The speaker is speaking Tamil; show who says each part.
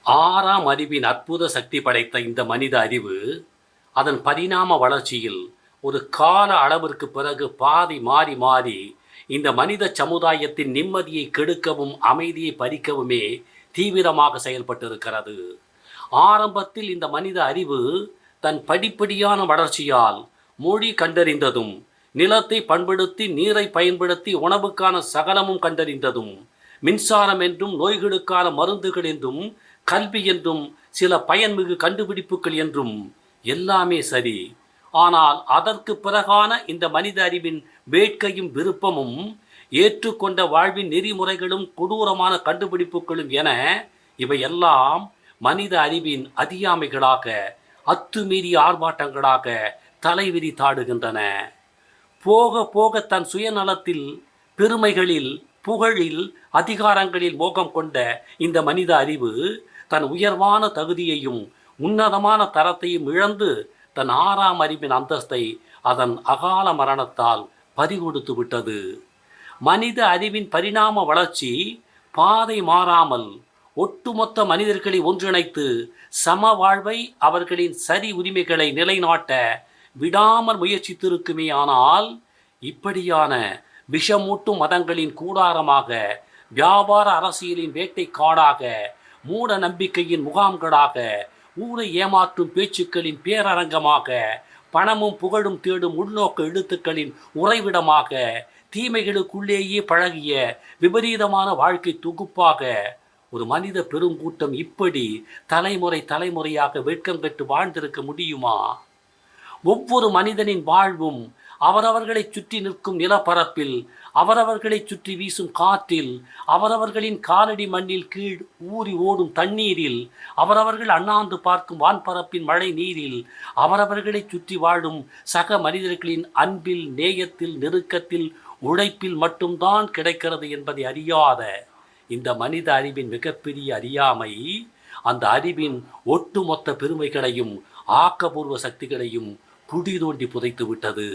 Speaker 1: ஆறாம் அறிவின் அற்புத சக்தி படைத்த இந்த மனித அறிவு அதன் பரிணாம வளர்ச்சியில் ஒரு கால அளவிற்கு பிறகு பாதி மாறி மாறி இந்த மனித சமுதாயத்தின் நிம்மதியை கெடுக்கவும் அமைதியை பறிக்கவுமே தீவிரமாக செயல்பட்டிருக்கிறது. ஆரம்பத்தில் இந்த மனித அறிவு தன் படிப்படியான வளர்ச்சியால் மொழி கண்டறிந்ததும், நிலத்தை பண்படுத்தி நீரை பயன்படுத்தி உணவுக்கான சகலமும் கண்டறிந்ததும், மின்சாரம் என்றும் நோய்களுக்கான மருந்துகள் என்றும் கல்வி என்றும் சில பயன்மிகு கண்டுபிடிப்புகள் என்றும் எல்லாமே சரி. ஆனால் அதற்கு பிறகான இந்த மனித அறிவின் வேட்கையும் விருப்பமும், ஏற்றுக்கொண்ட வாழ்வின் நெறிமுறைகளும் கொடூரமான கண்டுபிடிப்புகளும் என இவையெல்லாம் மனித அறிவின் அறியாமைகளாக, அத்துமீறிய ஆர்ப்பாட்டங்களாக தலைவிரி தாடுகின்றன. போக போக தன் சுயநலத்தில், பெருமைகளில், புகழில், அதிகாரங்களில் மோகம் கொண்ட இந்த மனித அறிவு தன் உயர்வான தகுதியையும் உன்னதமான தரத்தையும் இழந்து தன் ஆறாம் அறிவின் அந்தஸ்தை அதன் அகால மரணத்தால் பறிகொடுத்து விட்டது. மனித அறிவின் பரிணாம வளர்ச்சி பாதை மாறாமல் ஒட்டுமொத்த மனிதர்களை ஒன்றிணைத்து சம வாழ்வை, அவர்களின் சரி உரிமைகளை நிலைநாட்ட விடாமல் முயற்சித்திருக்குமே. ஆனால் இப்படியான விஷமூட்டும் மதங்களின் கூடாரமாக, வியாபார அரசியலின் வேட்டை காடாக, மூட நம்பிக்கையின் முகாம்களாக, ஊரை ஏமாற்றும் பேச்சுக்களின் பேரரங்கமாக, பணமும் புகழும் தேடும் உள்நோக்க எழுத்துக்களின் உறைவிடமாக, தீமைகளுக்குள்ளேயே பழகிய விபரீதமான வாழ்க்கை தொகுப்பாக ஒரு மனித பெருங்கூட்டம் இப்படி தலைமுறை தலைமுறையாக வெட்கம் கெட்டு வாழ்ந்திருக்க முடியுமா? ஒவ்வொரு மனிதனின் வாழ்வும் அவரவர்களை சுற்றி நிற்கும் நிலப்பரப்பில், அவரவர்களை சுற்றி வீசும் காற்றில், அவரவர்களின் காலடி மண்ணில் கீழ் ஊறி ஓடும் தண்ணீரில், அவரவர்கள் அண்ணாந்து பார்க்கும் வான்பரப்பின் மழை நீரில், அவரவர்களை சுற்றி வாழும் சக மனிதர்களின் அன்பில், நேயத்தில், நெருக்கத்தில், உழைப்பில் மட்டும்தான் கிடைக்கிறது என்பதை அறியாத இந்த மனித அறிவின் மிகப்பெரிய அறியாமை அந்த அறிவின் ஒட்டுமொத்த பெருமைகளையும் ஆக்கபூர்வ சக்திகளையும் குடி தோண்டி புதைத்து விட்டது.